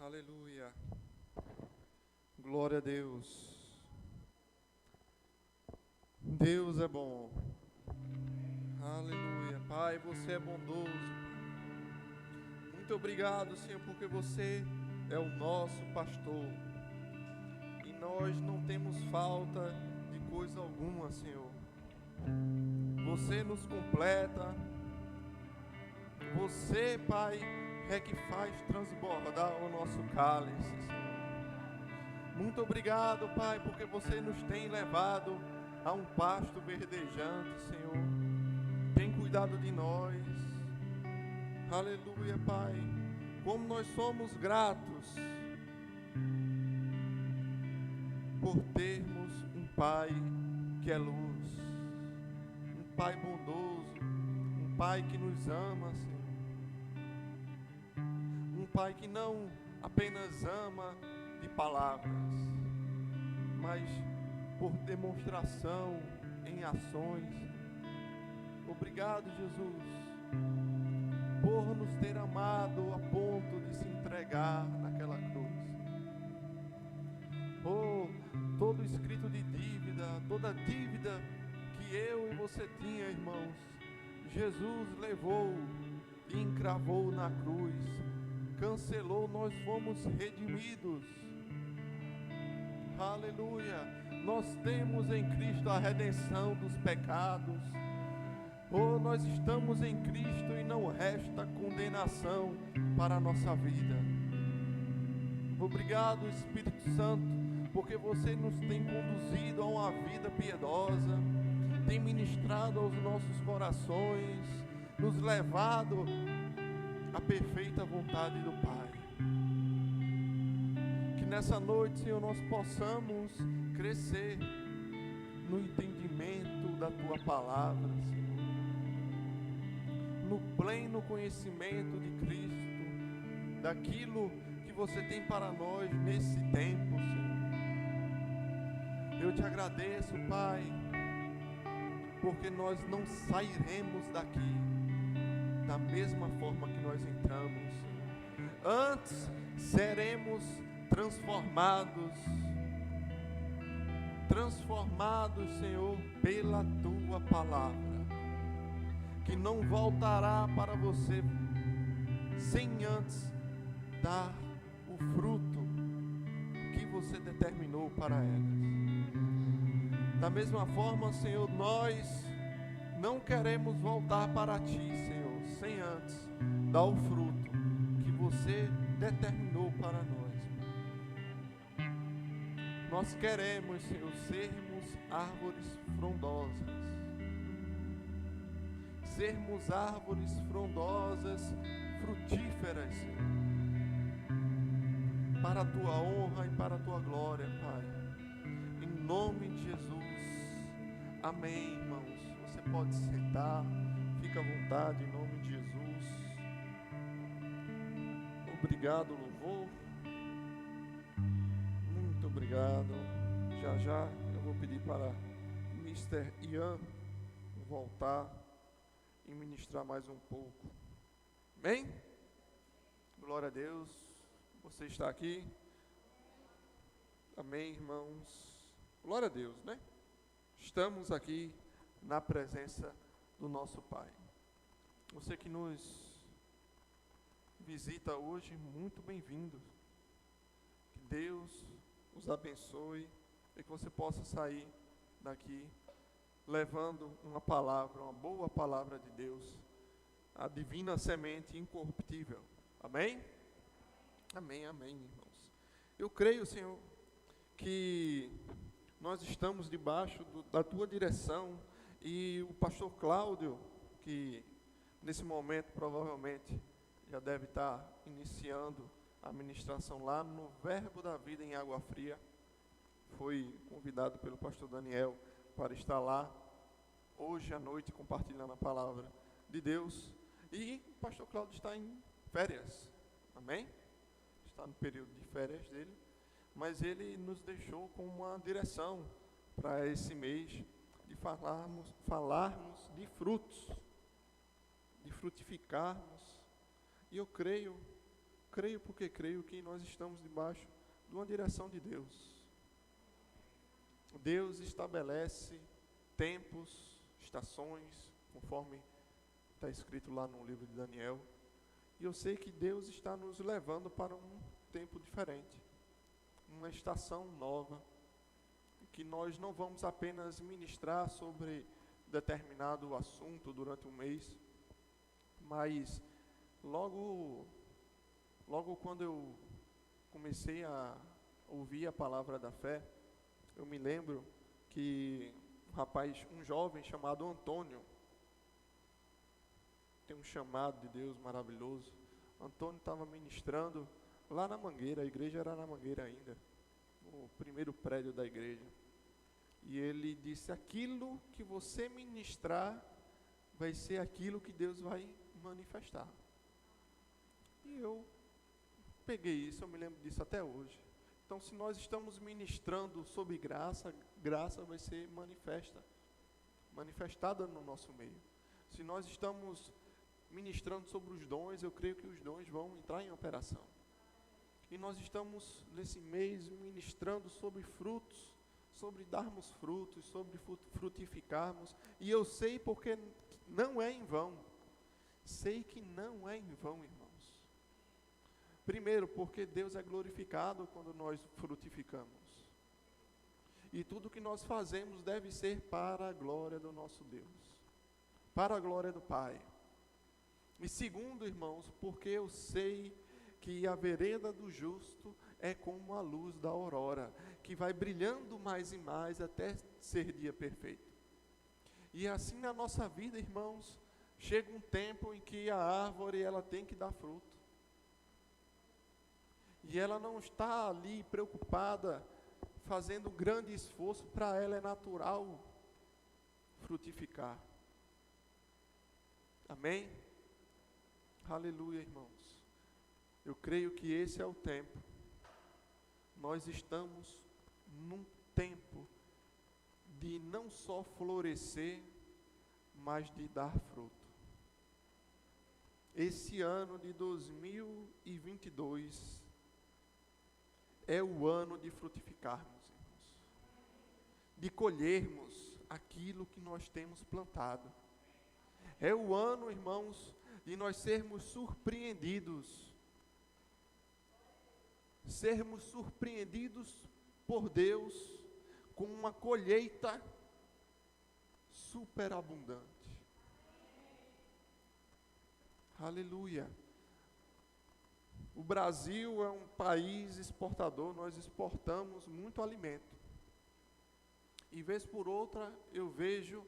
Aleluia. Glória a Deus. Deus é bom. Aleluia. Pai, você é bondoso. Muito obrigado, Senhor, porque você é o nosso pastor. E nós não temos falta de coisa alguma, Senhor. Você nos completa. Você, Pai, é que faz transbordar o nosso cálice, Senhor. Muito obrigado, Pai, porque você nos tem levado a um pasto verdejante, Senhor. Tem cuidado de nós. Aleluia, Pai. Como nós somos gratos por termos um Pai que é luz, um Pai bondoso, um Pai que nos ama, Senhor. Um Pai que não apenas ama de palavras, mas por demonstração em ações. Obrigado, Jesus, por nos ter amado a ponto de se entregar naquela cruz. Oh, todo escrito de dívida, toda dívida que eu e você tinha, irmãos, Jesus levou e encravou na cruz, cancelou, nós fomos redimidos. Aleluia. Nós temos em Cristo a redenção dos pecados. Oh, nós estamos em Cristo e não resta condenação para a nossa vida. Obrigado, Espírito Santo, porque você nos tem conduzido a uma vida piedosa, tem ministrado aos nossos corações, nos levado à perfeita vontade do Pai. Que nessa noite, Senhor, nós possamos crescer no entendimento da Tua palavra, Senhor, no pleno conhecimento de Cristo, daquilo que você tem para nós nesse tempo, Senhor. Eu te agradeço, Pai, porque nós não sairemos daqui da mesma forma que nós entramos, Senhor. Antes seremos transformados, Senhor, pela Tua palavra, que não voltará para você sem antes dar o fruto que você determinou para elas. Da mesma forma, Senhor, nós não queremos voltar para Ti, Senhor, sem antes dar o fruto que você determinou para nós. Nós queremos, Senhor, sermos árvores frondosas. Sermos árvores frondosas, frutíferas, Senhor, para a Tua honra e para a Tua glória, Pai. Em nome de Jesus. Amém, irmãos. Você pode sentar, fica à vontade, em nome de Jesus. Obrigado, louvor. Muito obrigado. Já eu vou pedir para Mr. Ian voltar e ministrar mais um pouco. Amém? Glória a Deus. Você está aqui? Amém, irmãos. Glória a Deus, né? Estamos aqui na presença do nosso Pai. Você que nos visita hoje, muito bem-vindo. Que Deus os abençoe e que você possa sair daqui levando uma palavra, uma boa palavra de Deus, a divina semente incorruptível. Amém? Amém, amém, irmãos. Eu creio, Senhor, que nós estamos debaixo da Tua direção, e o pastor Cláudio, que nesse momento provavelmente já deve estar iniciando a ministração lá no Verbo da Vida em Água Fria, foi convidado pelo pastor Daniel para estar lá hoje à noite compartilhando a palavra de Deus. E o pastor Cláudio está em férias, amém? Está no período de férias dele, mas ele nos deixou com uma direção para esse mês de falarmos de frutos, de frutificarmos. E eu creio creio porque creio que nós estamos debaixo de uma direção de Deus. Deus estabelece tempos, estações, conforme está escrito lá no livro de Daniel. E eu sei que Deus está nos levando para um tempo diferente, uma estação nova, que nós não vamos apenas ministrar sobre determinado assunto durante um mês, mas logo quando eu comecei a ouvir a palavra da fé, eu me lembro que um jovem chamado Antônio, tem um chamado de Deus maravilhoso. Antônio estava ministrando lá na Mangueira, a igreja era na Mangueira ainda, o primeiro prédio da igreja. E ele disse: aquilo que você ministrar vai ser aquilo que Deus vai manifestar. E eu peguei isso, eu me lembro disso até hoje. Então, se nós estamos ministrando sobre graça, graça vai ser manifestada no nosso meio. Se nós estamos ministrando sobre os dons, eu creio que os dons vão entrar em operação. E nós estamos, nesse mês, ministrando sobre frutos, sobre darmos frutos, sobre frutificarmos. E eu sei porque não é em vão. Sei que não é em vão, irmãos. Primeiro, porque Deus é glorificado quando nós frutificamos. E tudo que nós fazemos deve ser para a glória do nosso Deus, para a glória do Pai. E segundo, irmãos, porque eu sei que a vereda do justo é como a luz da aurora, que vai brilhando mais e mais até ser dia perfeito. E assim na nossa vida, irmãos, chega um tempo em que a árvore ela tem que dar fruto. E ela não está ali preocupada, fazendo grande esforço, para ela é natural frutificar. Amém? Aleluia, irmãos. Eu creio que esse é o tempo. Nós estamos num tempo de não só florescer, mas de dar fruto. Esse ano de 2022 é o ano de frutificarmos, irmãos, de colhermos aquilo que nós temos plantado. É o ano, irmãos, de nós sermos surpreendidos por Deus com uma colheita superabundante. Aleluia. O Brasil é um país exportador, nós exportamos muito alimento. E vez por outra eu vejo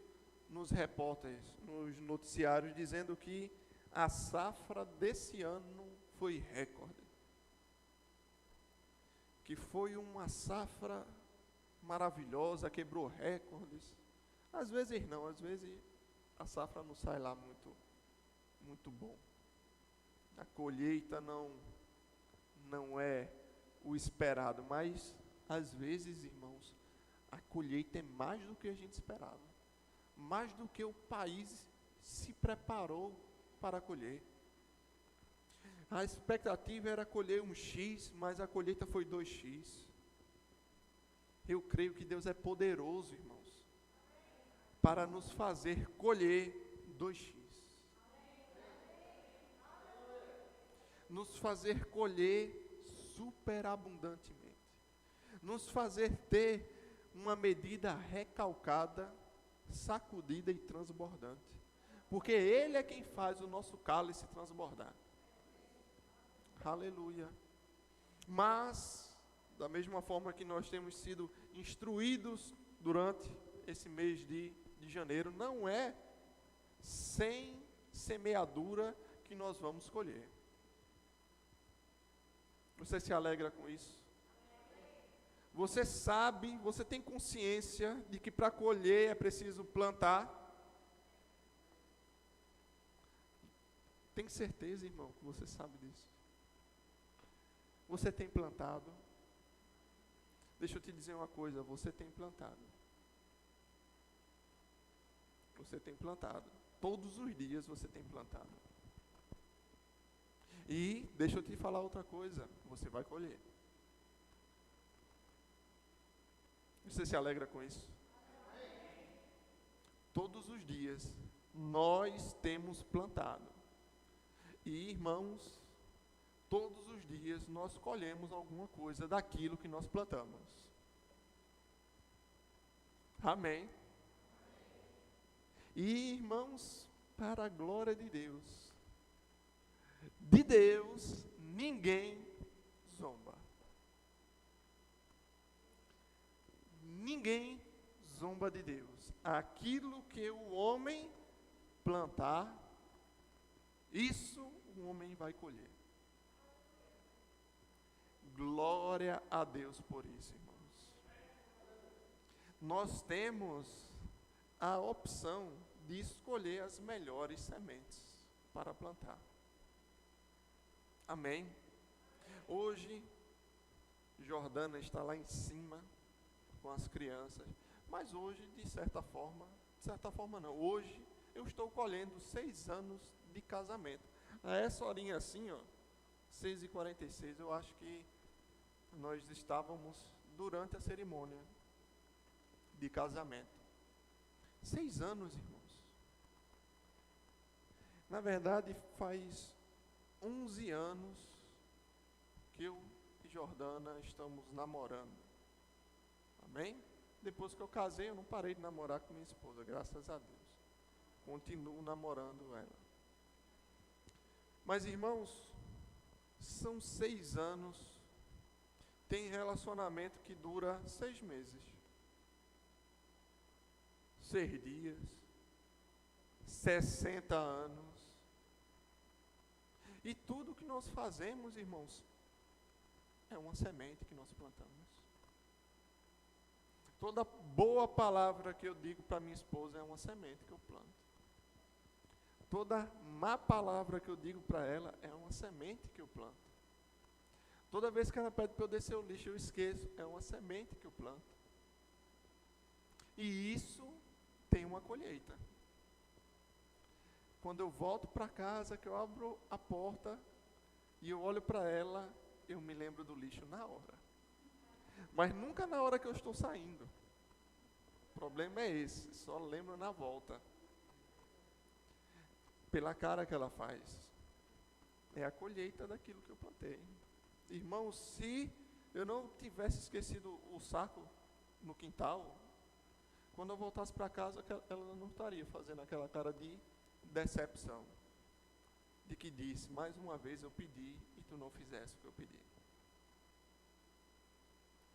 nos repórteres, nos noticiários, dizendo que a safra desse ano foi recorde. Que foi uma safra maravilhosa, quebrou recordes. Às vezes não, às vezes a safra não sai lá muito bom. A colheita não é o esperado, mas às vezes, irmãos, a colheita é mais do que a gente esperava, mais do que o país se preparou para colher. A expectativa era colher um X, mas a colheita foi 2X. Eu creio que Deus é poderoso, irmãos, para nos fazer colher 2X. Nos fazer colher superabundantemente. Nos fazer ter uma medida recalcada, sacudida e transbordante. Porque Ele é quem faz o nosso cálice transbordar. Aleluia. Mas, da mesma forma que nós temos sido instruídos durante esse mês de janeiro, não é sem semeadura que nós vamos colher. Você se alegra com isso? Você sabe, você tem consciência de que para colher é preciso plantar? Tem certeza, irmão, que você sabe disso? Você tem plantado? Deixa eu te dizer uma coisa, você tem plantado. Você tem plantado. Todos os dias você tem plantado. E deixa eu te falar outra coisa, você vai colher. Você se alegra com isso? Todos os dias nós temos plantado. E irmãos, todos os dias nós colhemos alguma coisa daquilo que nós plantamos. Amém. E irmãos, para a glória de Deus ninguém zomba. Ninguém zomba de Deus. Aquilo que o homem plantar, isso o homem vai colher. Glória a Deus por isso, irmãos. Nós temos a opção de escolher as melhores sementes para plantar. Amém? Hoje, Jordana está lá em cima com as crianças, mas hoje, de certa forma não, hoje eu estou colhendo 6 anos de casamento. A essa horinha assim, ó, 6h46, eu acho que nós estávamos durante a cerimônia de casamento. 6 anos, irmãos. Na verdade, faz 11 anos que eu e Jordana estamos namorando. Amém? Depois que eu casei, eu não parei de namorar com minha esposa, graças a Deus. Continuo namorando ela. Mas, irmãos, são 6 anos, tem relacionamento que dura 6 meses. 6 dias, 60 anos. E tudo que nós fazemos, irmãos, é uma semente que nós plantamos. Toda boa palavra que eu digo para minha esposa é uma semente que eu planto. Toda má palavra que eu digo para ela é uma semente que eu planto. Toda vez que ela pede para eu descer o lixo, eu esqueço, é uma semente que eu planto. E isso tem uma colheita. Quando eu volto para casa, que eu abro a porta e eu olho para ela, eu me lembro do lixo na hora. Mas nunca na hora que eu estou saindo. O problema é esse, só lembro na volta. Pela cara que ela faz. É a colheita daquilo que eu plantei. Irmão, se eu não tivesse esquecido o saco no quintal, quando eu voltasse para casa, ela não estaria fazendo aquela cara de decepção. De que disse, mais uma vez eu pedi e tu não fizesse o que eu pedi.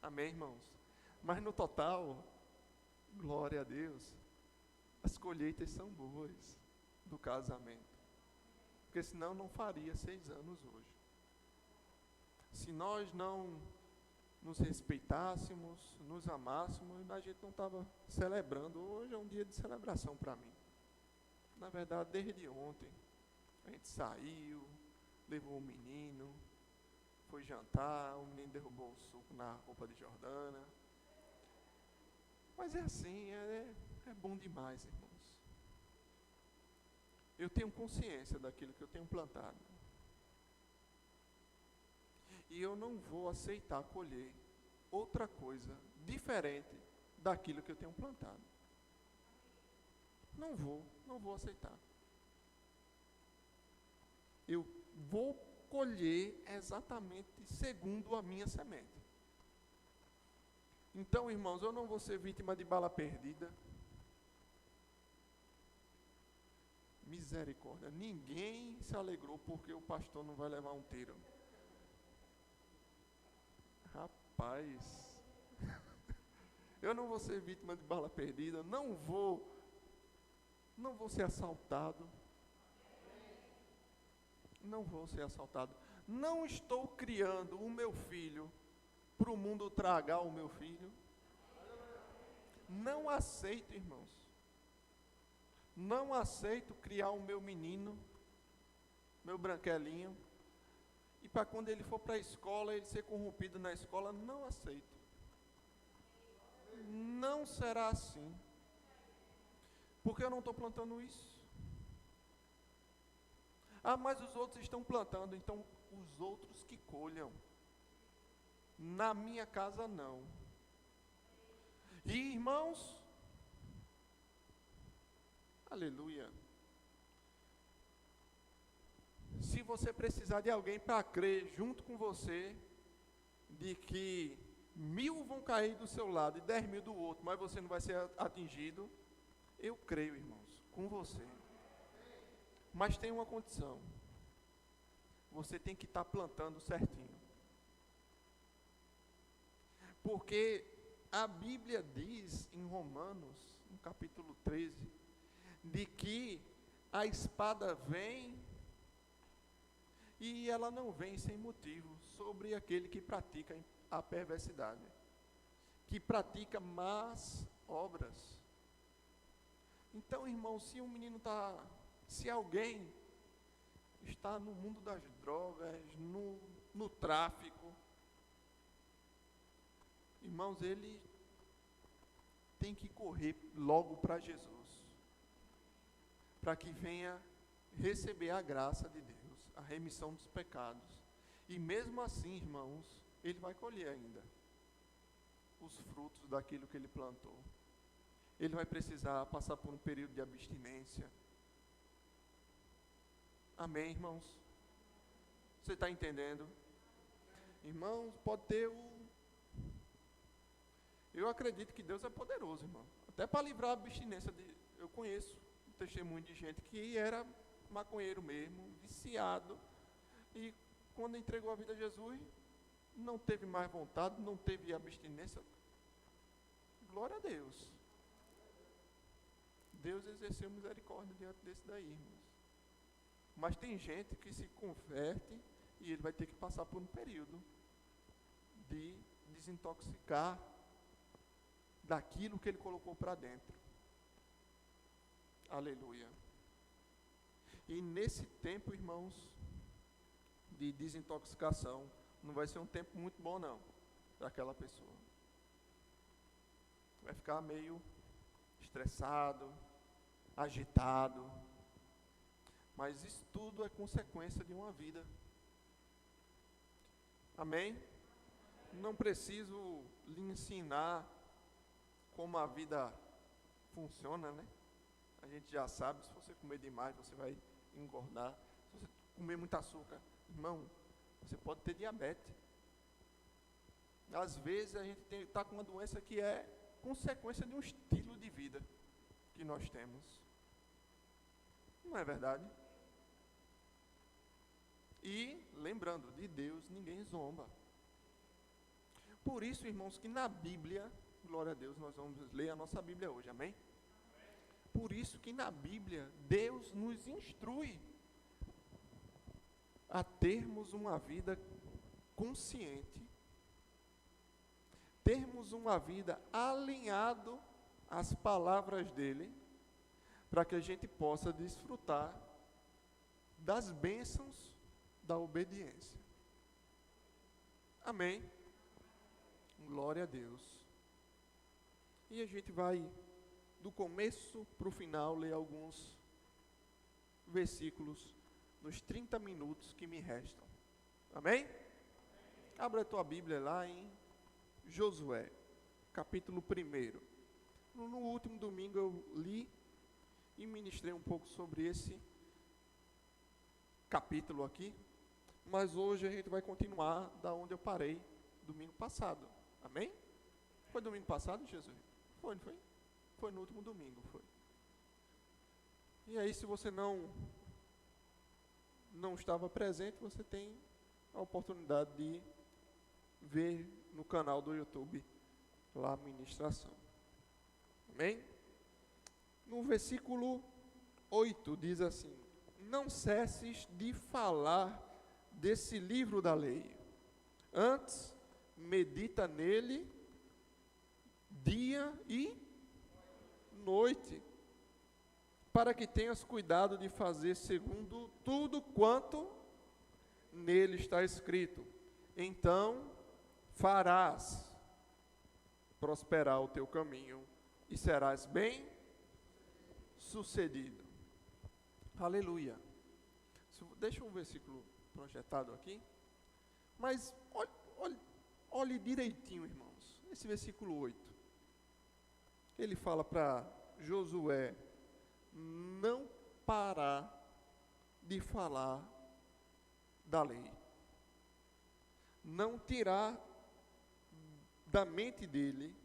Amém, irmãos? Mas no total, glória a Deus, as colheitas são boas do casamento. Porque senão não faria 6 anos hoje. Se nós não nos respeitássemos, nos amássemos, a gente não estava celebrando. Hoje é um dia de celebração para mim. Na verdade, desde ontem, a gente saiu, levou o menino, foi jantar, o menino derrubou o suco na roupa de Jordana. Mas é assim, é bom demais, irmãos. Eu tenho consciência daquilo que eu tenho plantado. E eu não vou aceitar colher outra coisa diferente daquilo que eu tenho plantado. Não vou aceitar. Eu vou colher exatamente segundo a minha semente. Então, irmãos, eu não vou ser vítima de bala perdida. Misericórdia. Ninguém se alegrou porque o pastor não vai levar um tiro. Rapaz. Eu não vou ser vítima de bala perdida. Não vou ser assaltado. Não vou ser assaltado. Não estou criando o meu filho para o mundo tragar o meu filho. Não aceito, irmãos. Não aceito criar o meu menino, meu branquelinho, e para quando ele for para a escola, ele ser corrompido na escola. Não aceito. Não será assim. Porque eu não estou plantando isso. Ah, mas os outros estão plantando, então os outros que colham. Na minha casa não. E irmãos, aleluia. Se você precisar de alguém para crer junto com você, de que 1000 vão cair do seu lado e 10.000 do outro, mas você não vai ser atingido, eu creio, irmãos, com você. Mas tem uma condição. Você tem que estar plantando certinho. Porque a Bíblia diz em Romanos, no capítulo 13, de que a espada vem e ela não vem sem motivo sobre aquele que pratica a perversidade, que pratica más obras. Então, irmão, se alguém está no mundo das drogas, no tráfico, irmãos, ele tem que correr logo para Jesus, para que venha receber a graça de Deus, a remissão dos pecados. E mesmo assim, irmãos, ele vai colher ainda os frutos daquilo que ele plantou. Ele vai precisar passar por um período de abstinência. Amém, irmãos? Você está entendendo? Irmãos, pode ter Eu acredito que Deus é poderoso, irmão. Até para livrar a abstinência. Eu conheço um testemunho de gente que era maconheiro mesmo, viciado. E quando entregou a vida a Jesus, não teve mais vontade, não teve abstinência. Glória a Deus. Deus exerceu misericórdia diante desse daí, irmãos. Mas tem gente que se converte e ele vai ter que passar por um período de desintoxicar daquilo que ele colocou para dentro. Aleluia. E nesse tempo, irmãos, de desintoxicação, não vai ser um tempo muito bom não, para aquela pessoa. Vai ficar meio estressado, agitado. Mas isso tudo é consequência de uma vida. Amém? Não preciso lhe ensinar como a vida funciona, né? A gente já sabe, se você comer demais, você vai engordar. Se você comer muito açúcar, irmão, você pode ter diabetes. Às vezes a gente está com uma doença que é consequência de um estilo de vida que nós temos. Não é verdade? E, lembrando, de Deus ninguém zomba. Por isso, irmãos, que na Bíblia, glória a Deus, nós vamos ler a nossa Bíblia hoje, amém? Por isso que na Bíblia, Deus nos instrui a termos uma vida consciente, termos uma vida alinhado às palavras dele, para que a gente possa desfrutar das bênçãos da obediência. Amém? Glória a Deus. E a gente vai, do começo para o final, ler alguns versículos nos 30 minutos que me restam. Amém? Abra a tua Bíblia lá em Josué, capítulo 1. No último domingo eu li e ministrei um pouco sobre esse capítulo aqui, mas hoje a gente vai continuar da onde eu parei domingo passado. Amém? Foi domingo passado, Jesus? Foi, não foi? Foi no último domingo, foi. E aí, se você não estava presente, você tem a oportunidade de ver no canal do YouTube lá a ministração. Amém? No versículo 8 diz assim: não cesses de falar desse livro da lei, antes medita nele dia e noite, para que tenhas cuidado de fazer segundo tudo quanto nele está escrito. Então farás prosperar o teu caminho e serás bem sucedido. Aleluia. Se Deixa o versículo projetado aqui. Mas olhe direitinho, irmãos. Esse versículo 8. Ele fala para Josué não parar de falar da lei. Não tirar da mente dele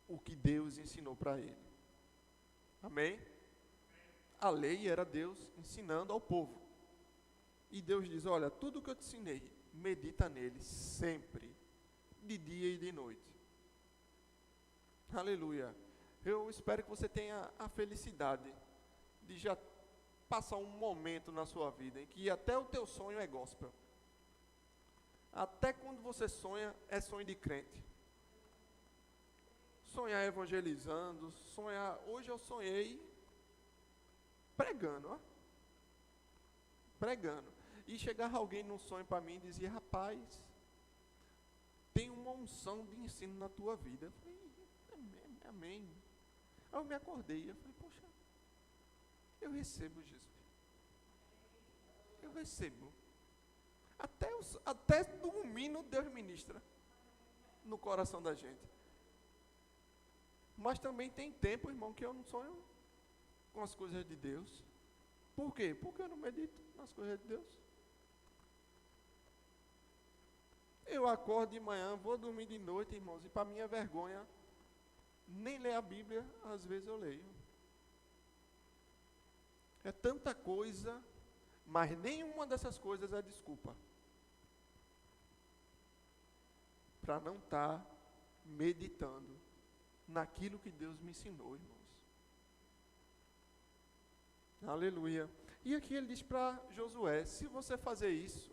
o que Deus ensinou para ele. Amém? A lei era Deus ensinando ao povo. E Deus diz, olha, tudo que eu te ensinei, medita nele sempre, de dia e de noite. Aleluia. Eu espero que você tenha a felicidade de já passar um momento na sua vida em que até o teu sonho é gospel. Até quando você sonha, é sonho de crente. Sonhar evangelizando, sonhar... Hoje eu sonhei pregando, ó. Pregando. E chegava alguém num sonho para mim e dizia, rapaz, tem uma unção de ensino na tua vida. Eu falei, amém. Aí eu me acordei, eu falei, poxa, eu recebo, Jesus. Eu recebo. Até dormindo, Deus ministra no coração da gente. Mas também tem tempo, irmão, que eu não sonho com as coisas de Deus. Por quê? Porque eu não medito nas coisas de Deus. Eu acordo de manhã, vou dormir de noite, irmãos, e para minha vergonha, nem ler a Bíblia, às vezes eu leio. É tanta coisa, mas nenhuma dessas coisas é desculpa para não estar meditando naquilo que Deus me ensinou, irmãos. Aleluia. E aqui ele diz para Josué, se você fazer isso,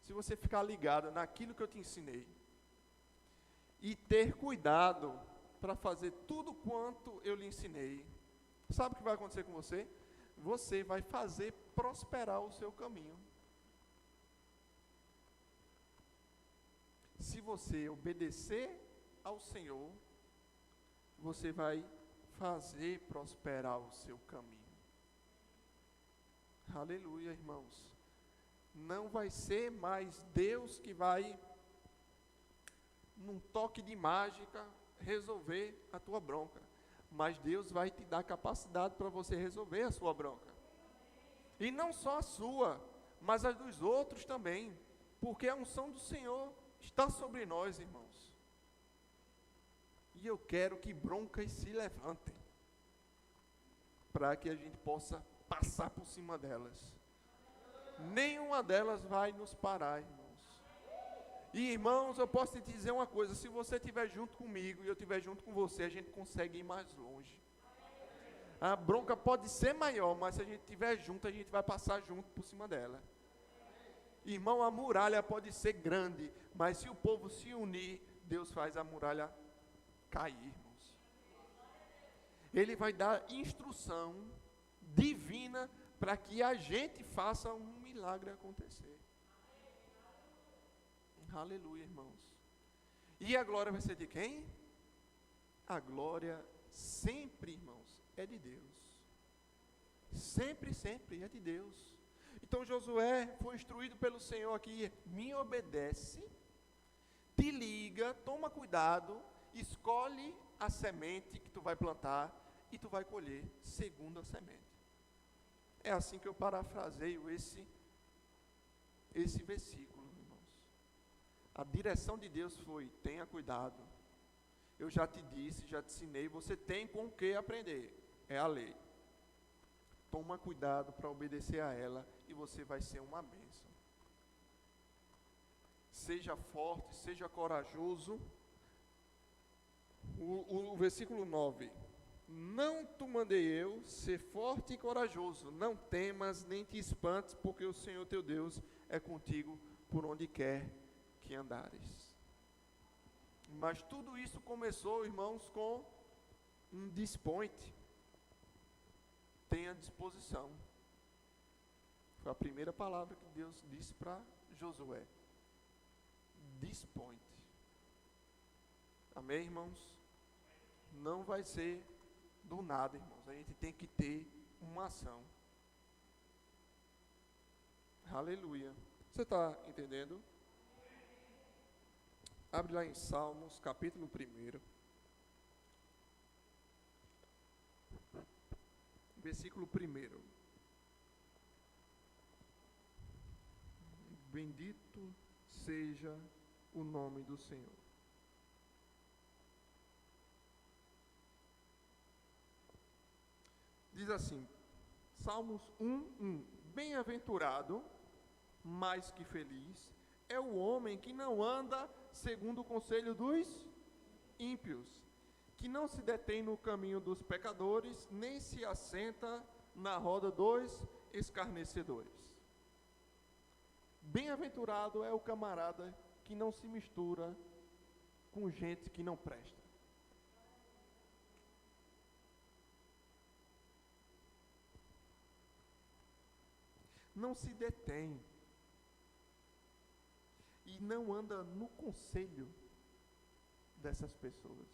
se você ficar ligado naquilo que eu te ensinei, e ter cuidado para fazer tudo quanto eu lhe ensinei, sabe o que vai acontecer com você? Você vai fazer prosperar o seu caminho. Se você obedecer ao Senhor, você vai fazer prosperar o seu caminho. Aleluia, irmãos. Não vai ser mais Deus que vai, num toque de mágica, resolver a tua bronca. Mas Deus vai te dar capacidade para você resolver a sua bronca. E não só a sua, mas a dos outros também. Porque a unção do Senhor está sobre nós, irmãos. E eu quero que broncas se levantem, para que a gente possa passar por cima delas. Nenhuma delas vai nos parar, irmãos. E irmãos, eu posso te dizer uma coisa, se você estiver junto comigo e eu estiver junto com você, a gente consegue ir mais longe. A bronca pode ser maior, mas se a gente estiver junto, a gente vai passar junto por cima dela. Irmão, a muralha pode ser grande, mas se o povo se unir, Deus faz a muralha cair, irmãos. Ele vai dar instrução divina para que a gente faça um milagre acontecer. Aleluia, irmãos. E a glória vai ser de quem? A glória sempre, irmãos, é de Deus. Sempre, sempre é de Deus. Então Josué foi instruído pelo Senhor aqui, me obedece, te liga, toma cuidado, escolhe a semente que tu vai plantar e tu vai colher segundo a semente. É assim que eu parafraseio esse versículo, irmãos. A direção de Deus foi, tenha cuidado. Eu já te disse, já te ensinei, você tem com o que aprender. É a lei. Toma cuidado para obedecer a ela e você vai ser uma bênção. Seja forte, seja corajoso. O versículo 9. Não te mandei eu ser forte e corajoso, não temas nem te espantes, porque o Senhor teu Deus é contigo por onde quer que andares. Mas tudo isso começou, irmãos, com um disponte. Tenha disposição. Foi a primeira palavra que Deus disse para Josué. Disponte. Amém, irmãos? Não vai ser do nada, irmãos. A gente tem que ter uma ação. Aleluia. Você está entendendo? Abre lá em Salmos, capítulo 1. Versículo 1. Bendito seja o nome do Senhor. Diz assim, Salmos 1:1. Bem-aventurado, mais que feliz, é o homem que não anda segundo o conselho dos ímpios, que não se detém no caminho dos pecadores, nem se assenta na roda dos escarnecedores. Bem-aventurado é o camarada que não se mistura com gente que não presta. Não se detém e não anda no conselho dessas pessoas.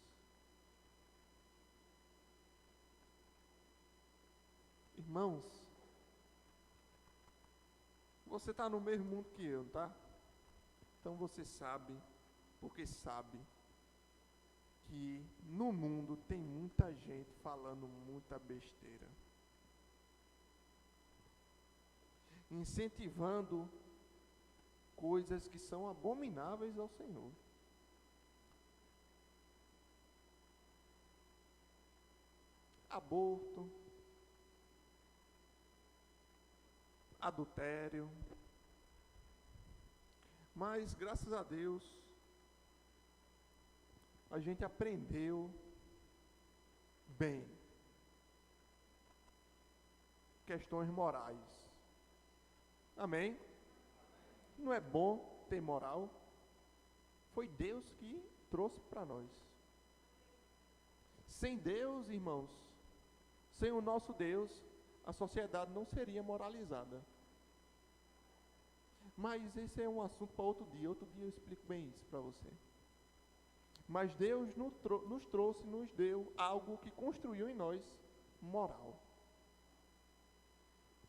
Irmãos, você está no mesmo mundo que eu, tá? Então você sabe, porque sabe, que no mundo tem muita gente falando muita besteira, incentivando coisas que são abomináveis ao Senhor. Aborto, adultério. Mas, graças a Deus, a gente aprendeu bem questões morais. Amém? Não é bom ter moral? Foi Deus que trouxe para nós. Sem Deus, irmãos, sem o nosso Deus, a sociedade não seria moralizada. Mas esse é um assunto para outro dia. Outro dia eu explico bem isso para você. Mas Deus nos trouxe, nos deu algo que construiu em nós moral.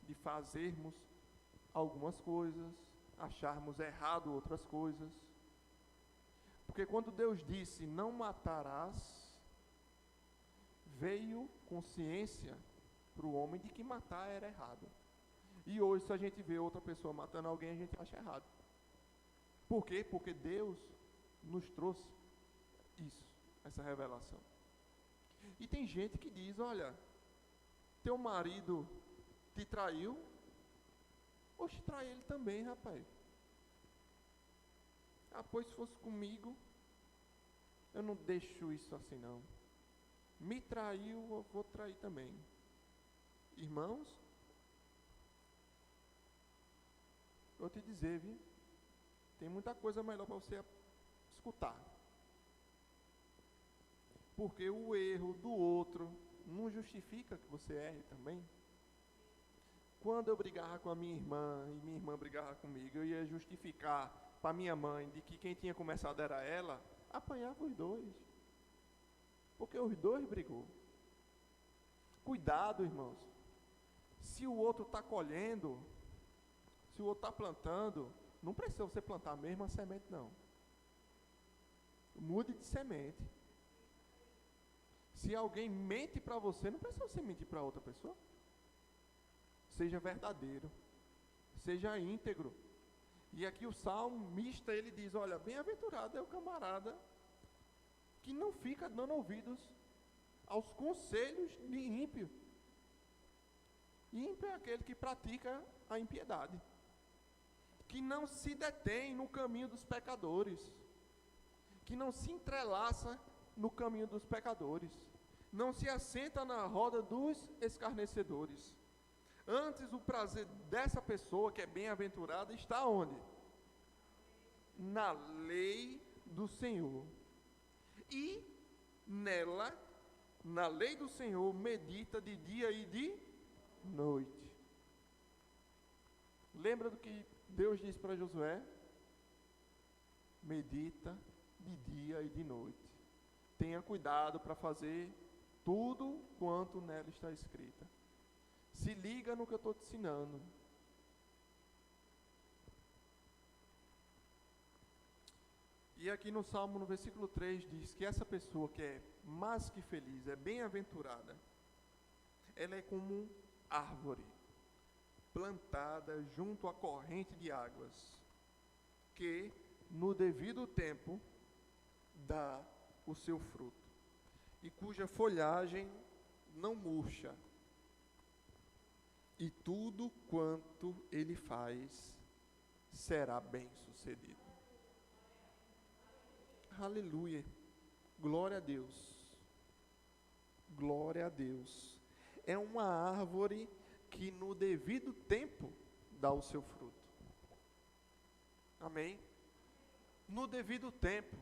De fazermos algumas coisas, acharmos errado outras coisas. Porque quando Deus disse, não matarás, veio consciência para o homem de que matar era errado. E hoje, se a gente vê outra pessoa matando alguém, a gente acha errado. Por quê? Porque Deus nos trouxe isso, essa revelação. E tem gente que diz, olha, teu marido te traiu, oxe, trai ele também, rapaz. Ah, pois se fosse comigo, eu não deixo isso assim não. Me traiu, eu vou trair também. Irmãos, vou te dizer, viu? Tem muita coisa melhor para você escutar. Porque o erro do outro não justifica que você erre também. Quando eu brigava com a minha irmã e minha irmã brigava comigo, eu ia justificar para minha mãe de que quem tinha começado era ela, apanhava os dois. Porque os dois brigou. Cuidado, irmãos. Se o outro está colhendo, se o outro está plantando, não precisa você plantar a mesma semente, não. Mude de semente. Se alguém mente para você, não precisa você mentir para outra pessoa. Seja verdadeiro. Seja íntegro. E aqui o salmista, ele diz, olha, bem-aventurado é o camarada que não fica dando ouvidos aos conselhos de ímpio. Ímpio é aquele que pratica a impiedade, que não se detém no caminho dos pecadores, que não se entrelaça no caminho dos pecadores, não se assenta na roda dos escarnecedores. Antes, o prazer dessa pessoa que é bem-aventurada está onde? Na lei do Senhor. E nela, na lei do Senhor, medita de dia e de noite. Lembra do que Deus disse para Josué? Medita de dia e de noite. Tenha cuidado para fazer tudo quanto nela está escrita. Se liga no que eu estou te ensinando. E aqui no Salmo, no versículo 3, diz que essa pessoa que é mais que feliz, é bem-aventurada, ela é como árvore plantada junto à corrente de águas, que no devido tempo dá o seu fruto, e cuja folhagem não murcha, e tudo quanto ele faz será bem sucedido. Aleluia, glória a Deus, glória a Deus. É uma árvore que no devido tempo dá o seu fruto. Amém? No devido tempo.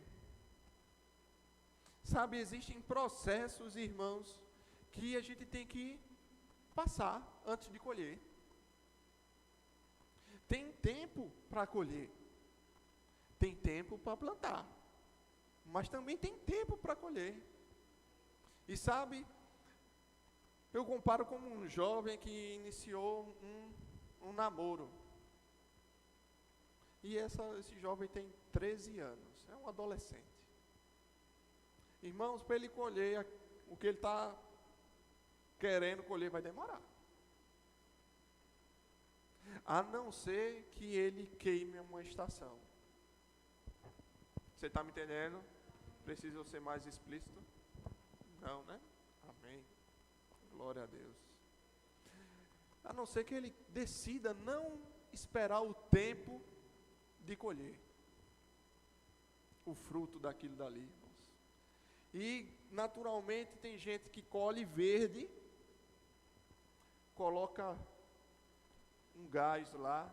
Sabe, existem processos, irmãos, que a gente tem que passar antes de colher. Tem tempo para colher. Tem tempo para plantar. Mas também tem tempo para colher. E sabe, eu comparo como um jovem que iniciou um namoro. E esse jovem tem 13 anos, é um adolescente. Irmãos, para ele colher o que ele está querendo colher vai demorar. A não ser que ele queime uma estação. Você está me entendendo? Preciso ser mais explícito? Não, né? Amém. Glória a Deus. A não ser que ele decida não esperar o tempo de colher o fruto daquilo dali, irmãos. E naturalmente tem gente que colhe verde, coloca um gás lá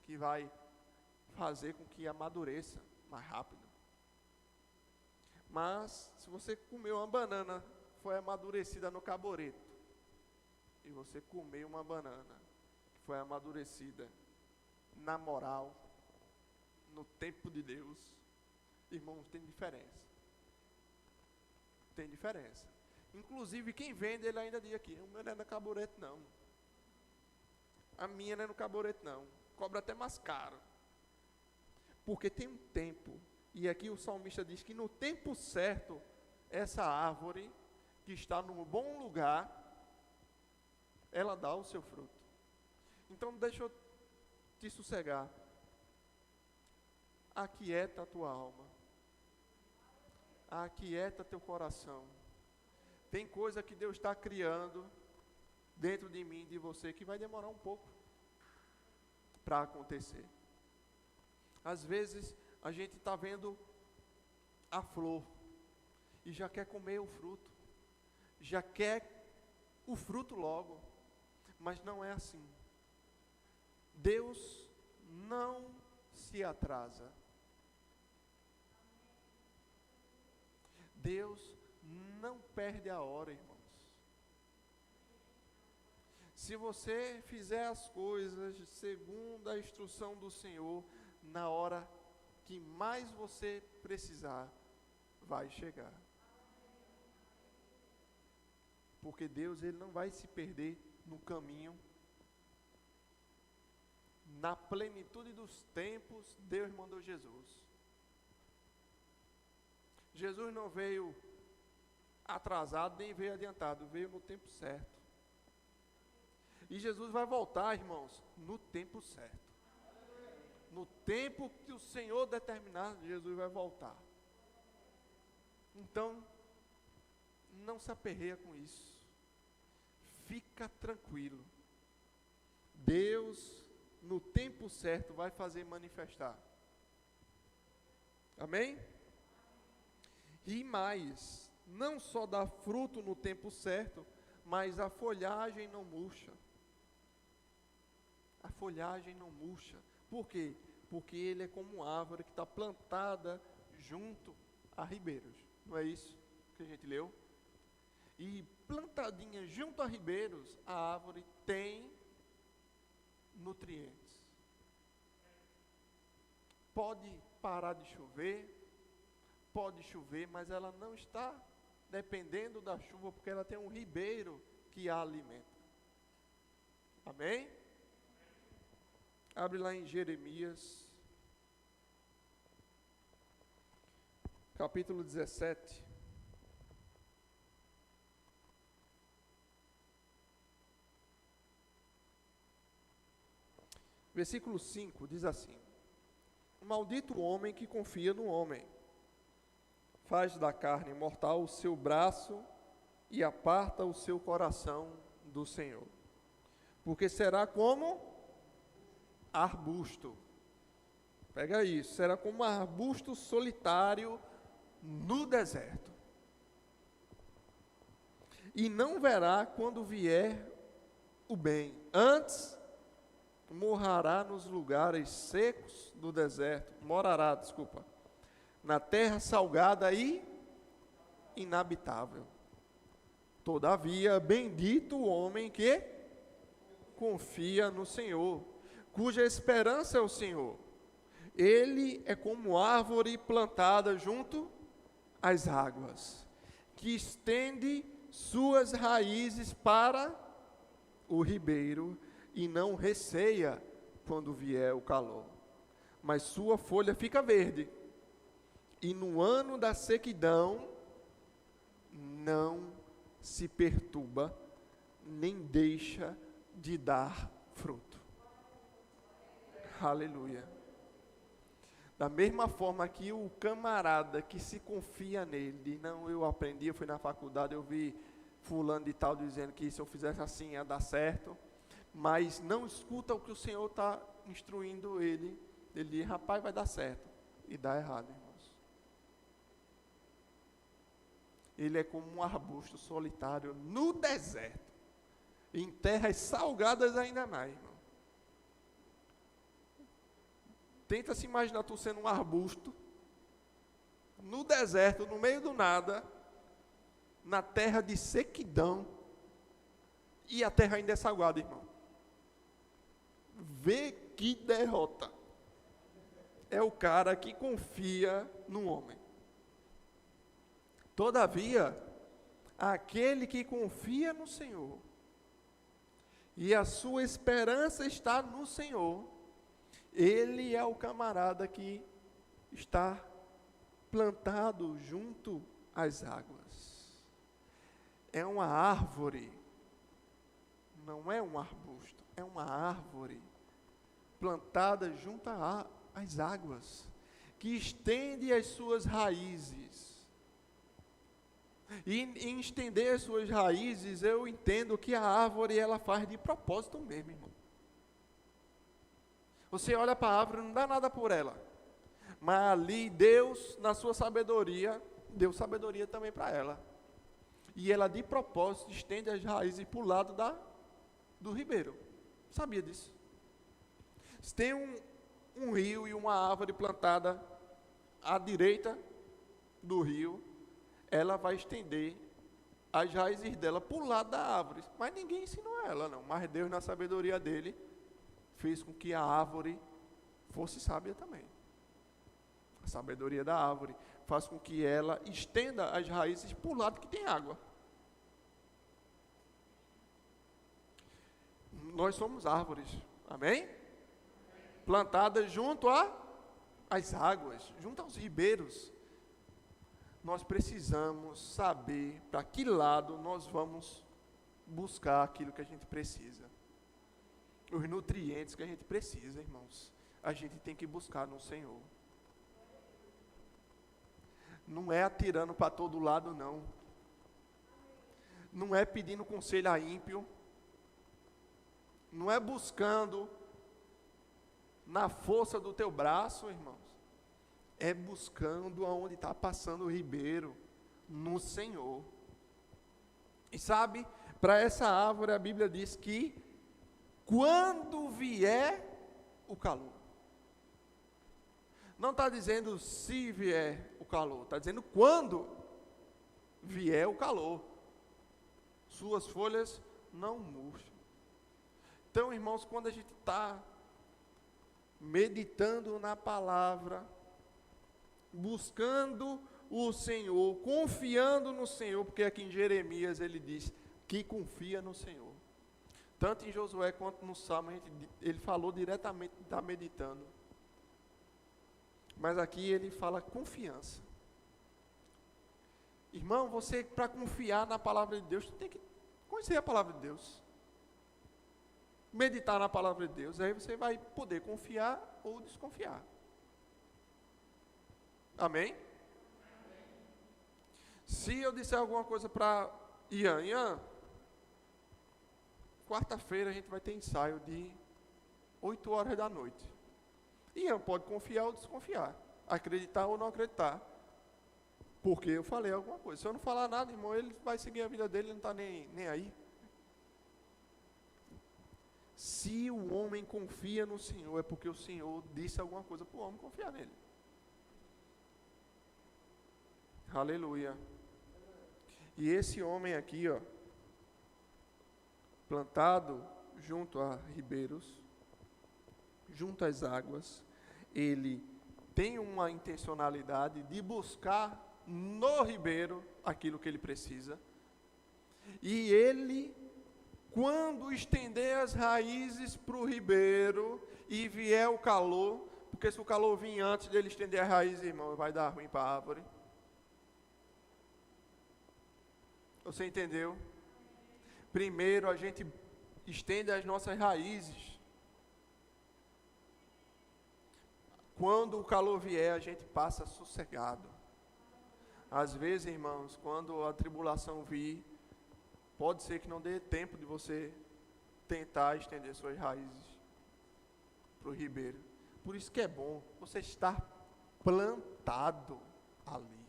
que vai fazer com que amadureça mais rápido. Mas se você comeu uma banana, foi amadurecida no carbureto, e você comeu uma banana que foi amadurecida na moral, no tempo de Deus, irmãos, tem diferença. Tem diferença. Inclusive, quem vende, ele ainda diz aqui, o meu não é no carbureto, não. A minha não é no carbureto, não. Cobra até mais caro. Porque tem um tempo. E aqui o salmista diz que no tempo certo, essa árvore que está num bom lugar, ela dá o seu fruto. Então deixa eu te sossegar. Aquieta a tua alma. Aquieta teu coração. Tem coisa que Deus está criando dentro de mim e de você que vai demorar um pouco para acontecer. Às vezes a gente está vendo a flor e já quer comer o fruto, já quer o fruto logo, mas não é assim. Deus não se atrasa. Deus não perde a hora, irmãos. Se você fizer as coisas segundo a instrução do Senhor, na hora que mais você precisar, vai chegar. Porque Deus, ele não vai se perder no caminho. Na plenitude dos tempos, Deus mandou Jesus. Jesus não veio atrasado, nem veio adiantado, veio no tempo certo. E Jesus vai voltar, irmãos, no tempo certo. No tempo que o Senhor determinar, Jesus vai voltar. Então, não se aperreia com isso. Fica tranquilo. Deus, no tempo certo, vai fazer manifestar. Amém? E mais, não só dá fruto no tempo certo, mas a folhagem não murcha. A folhagem não murcha. Por quê? Porque ele é como uma árvore que está plantada junto a ribeiros. Não é isso que a gente leu? E plantadinha junto a ribeiros, a árvore tem nutrientes. Pode parar de chover, pode chover, mas ela não está dependendo da chuva, porque ela tem um ribeiro que a alimenta. Amém? Abre lá em Jeremias. capítulo 17. Versículo 5 diz assim: maldito o homem que confia no homem, faz da carne mortal o seu braço e aparta o seu coração do Senhor. Porque será como arbusto. Pega isso, será como um arbusto solitário no deserto. E não verá quando vier o bem. Antes morará nos lugares secos do deserto. Na terra salgada e inabitável. Todavia, bendito o homem que confia no Senhor, cuja esperança é o Senhor. Ele é como árvore plantada junto às águas, que estende suas raízes para o ribeiro e não receia quando vier o calor. Mas sua folha fica verde, e no ano da sequidão não se perturba, nem deixa de dar fruto. Aleluia. Da mesma forma que o camarada que se confia nele, diz, não, eu aprendi, eu fui na faculdade, eu vi fulano de tal dizendo que se eu fizesse assim ia dar certo, mas não escuta o que o Senhor está instruindo ele diz, rapaz, vai dar certo, e dá errado, irmãos. Ele é como um arbusto solitário no deserto, em terras salgadas ainda mais, irmão. Tenta se imaginar tu sendo um arbusto, no deserto, no meio do nada, na terra de sequidão, e a terra ainda é salgada, irmão. Vê que derrota. É o cara que confia no homem. Todavia, aquele que confia no Senhor, e a sua esperança está no Senhor, ele é o camarada que está plantado junto às águas. É uma árvore, não é um arbusto, é uma árvore plantada junto às águas, que estende as suas raízes. E em estender as suas raízes, eu entendo que a árvore ela faz de propósito mesmo, irmão. Você olha para a árvore, não dá nada por ela. Mas ali Deus, na sua sabedoria, deu sabedoria também para ela. E ela de propósito estende as raízes para o lado do ribeiro. Sabia disso? Se tem um rio e uma árvore plantada à direita do rio, ela vai estender as raízes dela para o lado da árvore. Mas ninguém ensinou ela, não. Mas Deus, na sabedoria dele, fez com que a árvore fosse sábia também. A sabedoria da árvore faz com que ela estenda as raízes para o lado que tem água. Nós somos árvores, amém? Plantadas junto às águas, junto aos ribeiros. Nós precisamos saber para que lado nós vamos buscar aquilo que a gente precisa. Os nutrientes que a gente precisa, irmãos, a gente tem que buscar no Senhor. Não é atirando para todo lado, não. Não é pedindo conselho a ímpio. Não é buscando na força do teu braço, irmãos. É buscando aonde está passando o ribeiro, no Senhor. E sabe, para essa árvore a Bíblia diz que quando vier o calor. Não está dizendo se vier o calor, está dizendo quando vier o calor. Suas folhas não murcham. Então, irmãos, quando a gente está meditando na palavra, buscando o Senhor, confiando no Senhor, porque aqui em Jeremias ele diz que confia no Senhor. Tanto em Josué quanto no Salmo, ele falou diretamente, está meditando. Mas aqui ele fala confiança. Irmão, você, para confiar na palavra de Deus, tem que conhecer a palavra de Deus. Meditar na palavra de Deus. Aí você vai poder confiar ou desconfiar. Amém? Se eu disser alguma coisa para Ian, quarta-feira a gente vai ter ensaio de 8 horas da noite. Ian pode confiar ou desconfiar. Acreditar ou não acreditar. Porque eu falei alguma coisa. Se eu não falar nada, irmão, ele vai seguir a vida dele, ele não está nem aí. Se o homem confia no Senhor, é porque o Senhor disse alguma coisa para o homem confiar nele. Aleluia. E esse homem aqui, ó, plantado junto a ribeiros, junto às águas, ele tem uma intencionalidade de buscar no ribeiro aquilo que ele precisa. E ele, quando estender as raízes para o ribeiro e vier o calor, porque se o calor vir antes dele estender a raiz, irmão, vai dar ruim para a árvore. Você entendeu? Primeiro a gente estende as nossas raízes. Quando o calor vier, a gente passa sossegado. Às vezes, irmãos, quando a tribulação vir, pode ser que não dê tempo de você tentar estender suas raízes para o ribeiro. Por isso que é bom você estar plantado ali.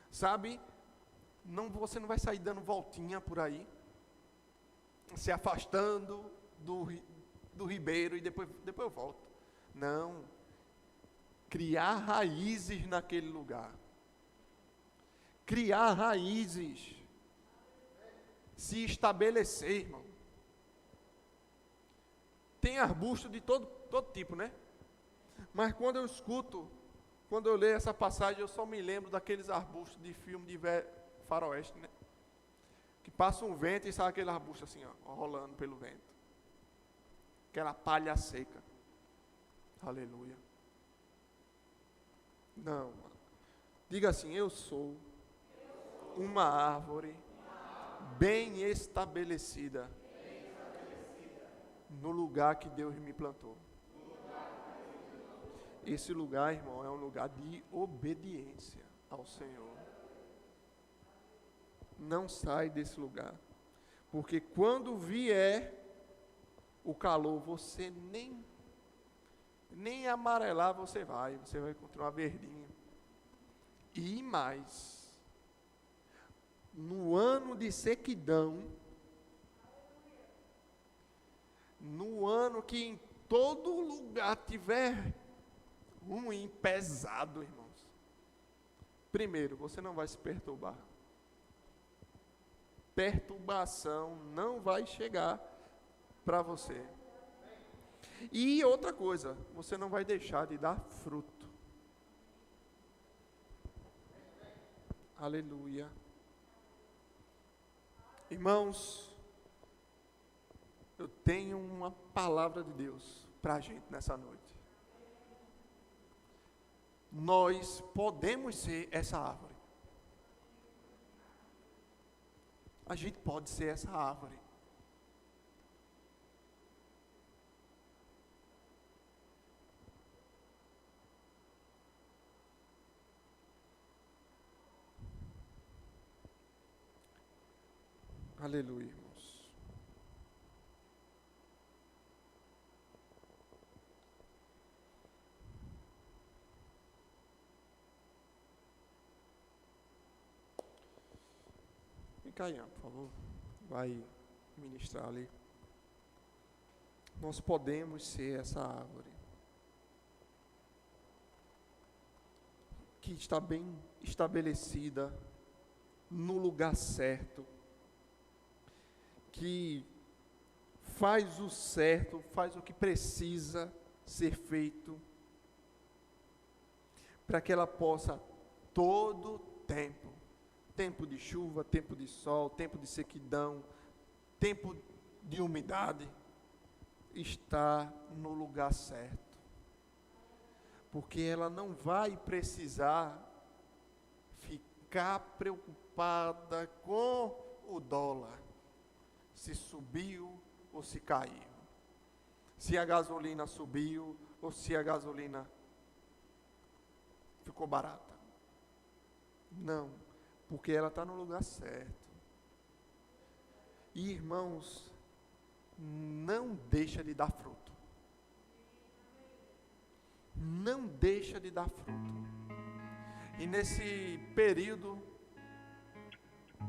Sabe? Você não vai sair dando voltinha por aí, se afastando do ribeiro e depois eu volto. Não. Criar raízes naquele lugar. Criar raízes. Se estabelecer, irmão. Tem arbusto de todo tipo, né? Mas quando eu leio essa passagem, eu só me lembro daqueles arbustos de filme de faroeste, né? Que passa um vento e sai aquele arbusto assim, ó, rolando pelo vento. Aquela palha seca. Aleluia. Não. Diga assim, eu sou uma árvore bem estabelecida no lugar que Deus me plantou. Esse lugar, irmão, é um lugar de obediência ao Senhor. Não sai desse lugar. Porque quando vier o calor, você nem amarelar você vai continuar verdinho. E mais, no ano de sequidão, no ano que em todo lugar tiver ruim, pesado, irmãos, primeiro, você não vai se perturbar. Perturbação não vai chegar para você. E outra coisa, você não vai deixar de dar fruto. Aleluia. Irmãos, eu tenho uma palavra de Deus para a gente nessa noite. Nós podemos ser essa árvore. A gente pode ser essa árvore. Aleluia, irmãos. Vem cá, Ian, por favor. Vai ministrar ali. Nós podemos ser essa árvore que está bem estabelecida no lugar certo, que faz o certo, faz o que precisa ser feito, para que ela possa todo tempo, tempo de chuva, tempo de sol, tempo de sequidão, tempo de umidade, estar no lugar certo, porque ela não vai precisar ficar preocupada com o dólar, se subiu ou se caiu, se a gasolina subiu ou se a gasolina ficou barata. Não, porque ela está no lugar certo. E, irmãos, não deixa de dar fruto. Não deixa de dar fruto. E nesse período,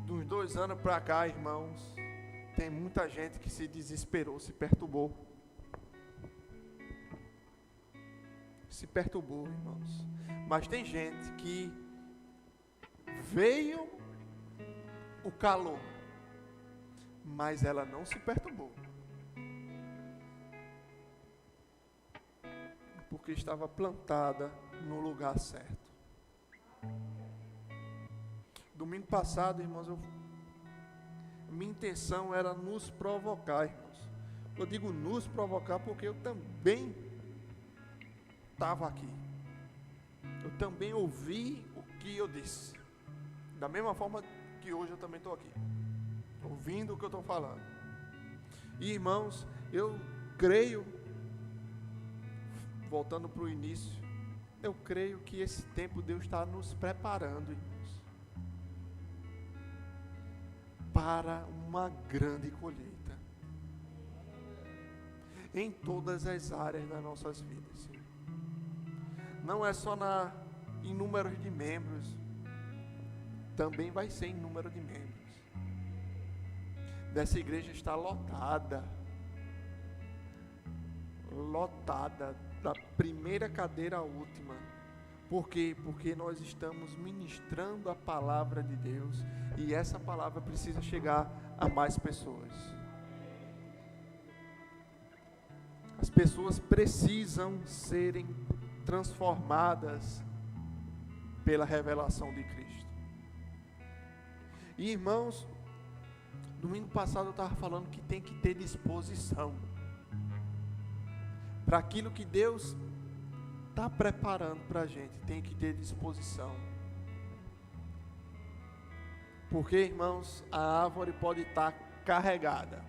dos 2 anos para cá, irmãos, tem muita gente que se desesperou, se perturbou. Se perturbou, irmãos. Mas tem gente que veio o calor, mas ela não se perturbou, porque estava plantada no lugar certo. Domingo passado, irmãos, minha intenção era nos provocar, irmãos. Eu digo nos provocar porque eu também estava aqui. Eu também ouvi o que eu disse. Da mesma forma que hoje eu também estou aqui, ouvindo o que eu estou falando. E, irmãos, eu creio, voltando para o início, eu creio que esse tempo Deus está nos preparando, irmãos, para uma grande colheita em todas as áreas das nossas vidas. Não é só em número de membros, também vai ser em número de membros. Dessa igreja está lotada, da primeira cadeira à última. Por quê? Porque nós estamos ministrando a palavra de Deus, e essa palavra precisa chegar a mais pessoas. As pessoas precisam serem transformadas pela revelação de Cristo. E, irmãos, domingo passado eu estava falando que tem que ter disposição para aquilo que Deus está preparando para a gente. Tem que ter disposição. Porque, irmãos, a árvore pode estar carregada.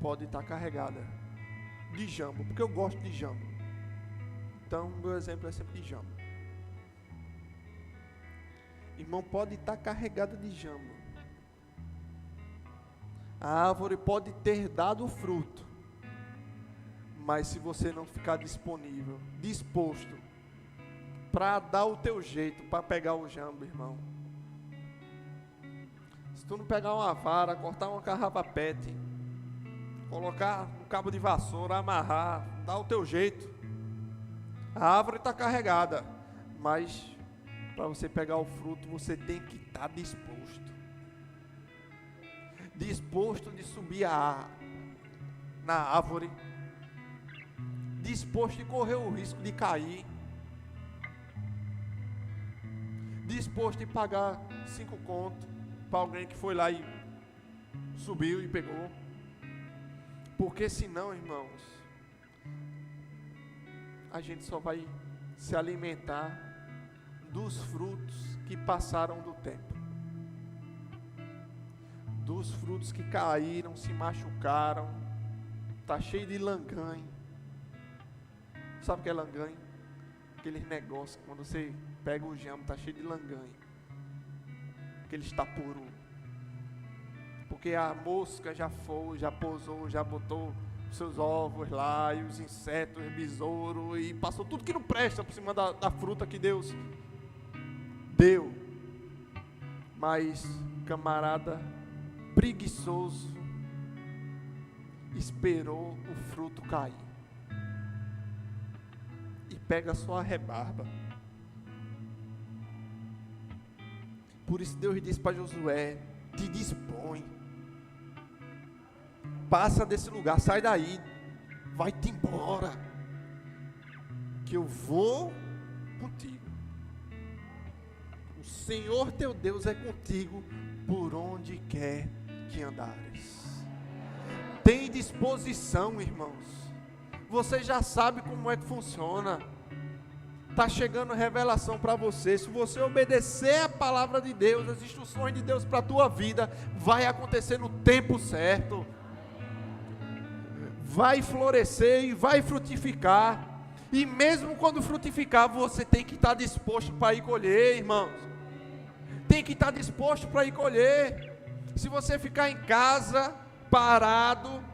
Pode estar carregada de jambo, porque eu gosto de jambo. Então, meu exemplo é sempre de jambo. Irmão, pode estar carregada de jambo. A árvore pode ter dado fruto, mas se você não ficar disponível, disposto para dar o teu jeito para pegar o jambo, irmão, se tu não pegar uma vara, cortar uma garrafa PET, colocar um cabo de vassoura, amarrar, dar o teu jeito, a árvore está carregada, mas para você pegar o fruto, você tem que estar disposto de subir na árvore, disposto de correr o risco de cair, disposto de pagar 5 contos para alguém que foi lá e subiu e pegou. Porque senão, irmãos, a gente só vai se alimentar dos frutos que passaram do tempo, dos frutos que caíram, se machucaram, está cheio de langanho. Sabe o que é langanho? Aqueles negócios, quando você pega o jambo, está cheio de langanho, aqueles tapuru, porque a mosca já foi, já pousou, já botou seus ovos lá, e os insetos, o besouro, e passou tudo que não presta por cima da fruta que Deus deu. Mas, camarada preguiçoso, esperou o fruto cair e pega só a rebarba. Por isso Deus disse para Josué: te dispõe, passa desse lugar, sai daí, vai-te embora, que eu vou contigo. O Senhor teu Deus é contigo por onde quer que andares. Tem disposição, irmãos. Você já sabe como é que funciona. Está chegando revelação para você. Se você obedecer a palavra de Deus, as instruções de Deus para a tua vida, vai acontecer no tempo certo. Vai florescer e vai frutificar. E mesmo quando frutificar, você tem que estar disposto para ir colher, irmãos. Tem que estar disposto para ir colher. Se você ficar em casa, parado,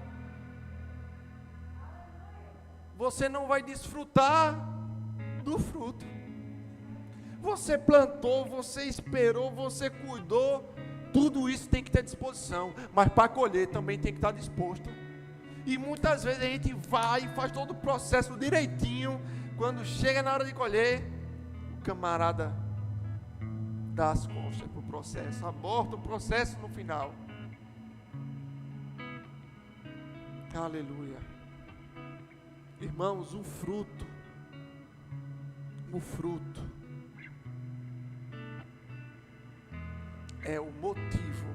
você não vai desfrutar do fruto. Você plantou, você esperou, você cuidou, tudo isso tem que ter disposição, mas para colher também tem que estar disposto. E muitas vezes a gente vai e faz todo o processo direitinho, quando chega na hora de colher, o camarada dá as costas para o processo, aborta o processo no final. Aleluia. Irmãos, o fruto é o motivo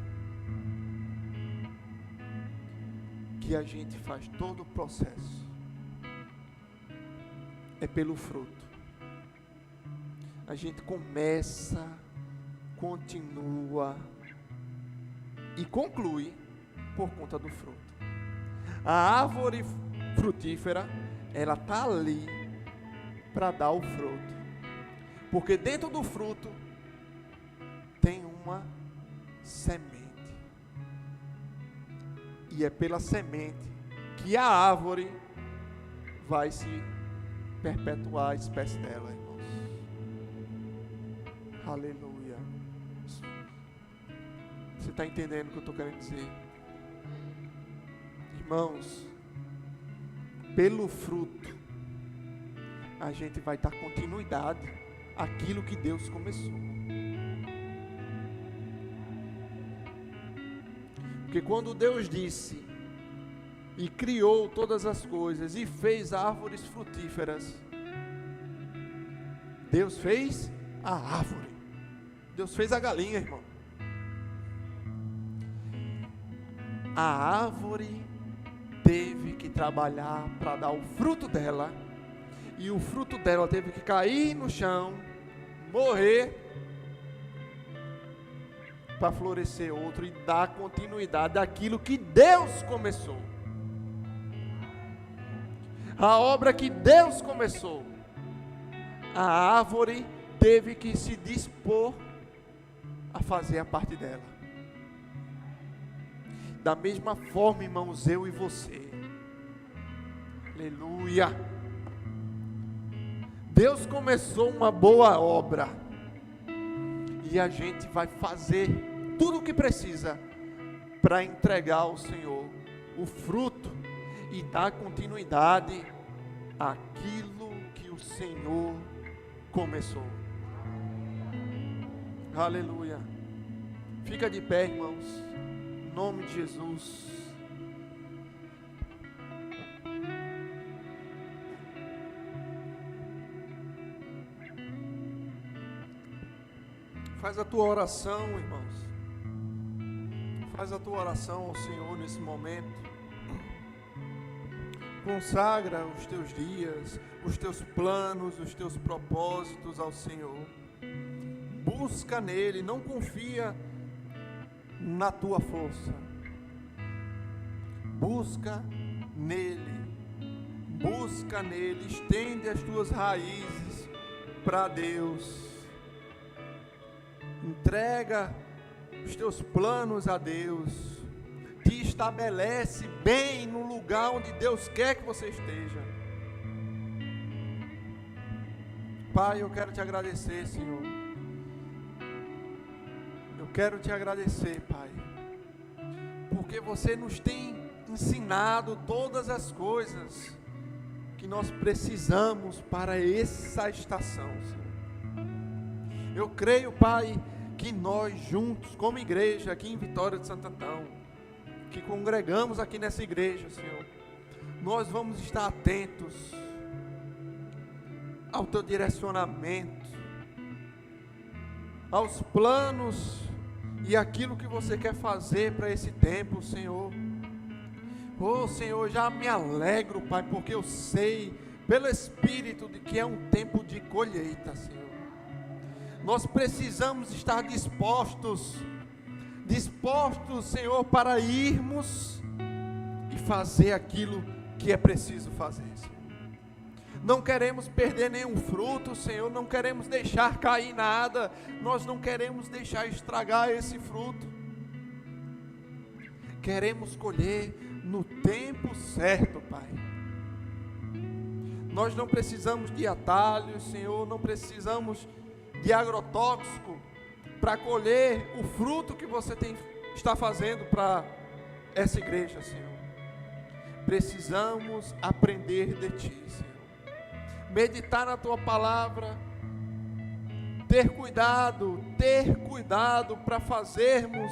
que a gente faz todo o processo. É pelo fruto. A gente começa, continua e conclui por conta do fruto. A árvore frutífera, ela está ali para dar o fruto, porque dentro do fruto tem uma semente, e é pela semente que a árvore vai se perpetuar a espécie dela, irmãos. Aleluia. Você está entendendo o que eu estou querendo dizer? Irmãos, pelo fruto a gente vai dar continuidade àquilo que Deus começou. Porque quando Deus disse e criou todas as coisas e fez árvores frutíferas, Deus fez a árvore, Deus fez a galinha, irmão. A árvore teve que trabalhar para dar o fruto dela, e o fruto dela teve que cair no chão, morrer, para florescer outro e dar continuidade àquilo que Deus começou. A obra que Deus começou, a árvore teve que se dispor a fazer a parte dela. Da mesma forma, irmãos, eu e você. Aleluia. Deus começou uma boa obra, e a gente vai fazer tudo o que precisa para entregar ao Senhor o fruto e dar continuidade àquilo que o Senhor começou. Aleluia. Fica de pé, irmãos, em nome de Jesus. Faz a tua oração, irmãos. Faz a tua oração ao Senhor nesse momento. Consagra os teus dias, os teus planos, os teus propósitos ao Senhor. Busca nele, não confia na tua força. Busca nele. Busca nele, estende as tuas raízes para Deus. Entrega os teus planos a Deus, te estabelece bem no lugar onde Deus quer que você esteja. Pai, eu quero te agradecer, Senhor. Eu quero te agradecer, Pai, porque você nos tem ensinado todas as coisas que nós precisamos para essa estação, Senhor. Eu creio, Pai, que nós juntos, como igreja aqui em Vitória de Santo Antão, que congregamos aqui nessa igreja, Senhor, nós vamos estar atentos ao teu direcionamento, aos planos e aquilo que você quer fazer para esse tempo, Senhor. Oh, Senhor, já me alegro, Pai, porque eu sei pelo Espírito, de que é um tempo de colheita, Senhor. Nós precisamos estar dispostos, Senhor, para irmos e fazer aquilo que é preciso fazer, Senhor. Não queremos perder nenhum fruto, Senhor, não queremos deixar cair nada, nós não queremos deixar estragar esse fruto. Queremos colher no tempo certo, Pai. Nós não precisamos de atalhos, Senhor, não precisamos de agrotóxico para colher o fruto que você está fazendo para essa igreja, Senhor. Precisamos aprender de Ti, Senhor. Meditar na Tua palavra, ter cuidado para fazermos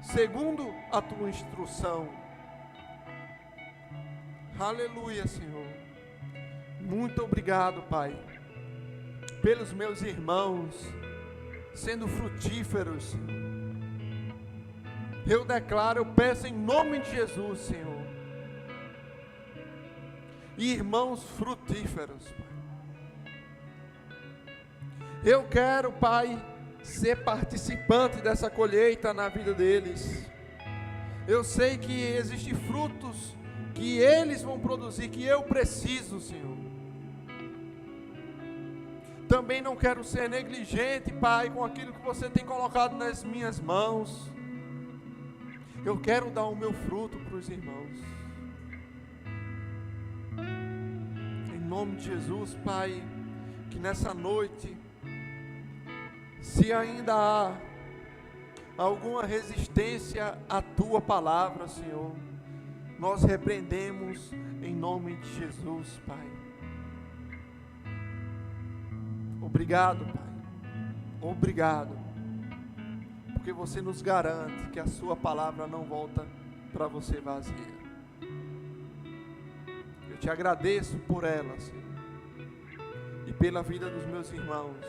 segundo a Tua instrução. Aleluia, Senhor. Muito obrigado, Pai, pelos meus irmãos sendo frutíferos, Senhor. Eu declaro, eu peço em nome de Jesus, Senhor, irmãos frutíferos, Pai. Eu quero, Pai, ser participante dessa colheita na vida deles. Eu sei que existem frutos que eles vão produzir, que eu preciso, Senhor. Também não quero ser negligente, Pai, com aquilo que você tem colocado nas minhas mãos. Eu quero dar o meu fruto para os irmãos. Em nome de Jesus, Pai, que nessa noite, se ainda há alguma resistência à Tua palavra, Senhor, nós repreendemos em nome de Jesus, Pai. Obrigado, Pai. Obrigado. Porque você nos garante que a Sua palavra não volta para você vazia. Eu te agradeço por ela, Senhor. E pela vida dos meus irmãos,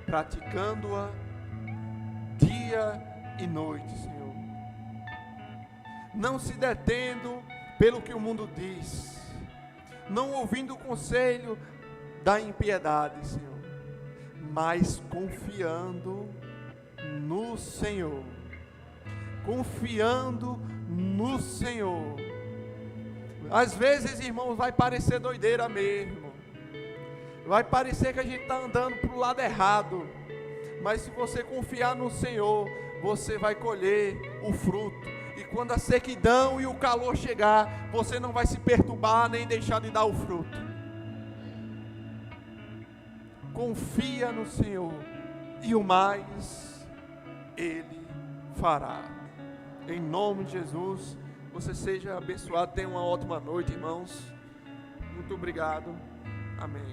praticando-a dia e noite, Senhor. Não se detendo pelo que o mundo diz, não ouvindo o conselho da impiedade, Senhor, mas confiando no Senhor, confiando no Senhor. Às vezes, irmãos, vai parecer doideira mesmo, vai parecer que a gente está andando para o lado errado, mas se você confiar no Senhor, você vai colher o fruto. E quando a sequidão e o calor chegar, você não vai se perturbar nem deixar de dar o fruto. Confia no Senhor e o mais Ele fará. Em nome de Jesus, você seja abençoado. Tenha uma ótima noite, irmãos. Muito obrigado. Amém.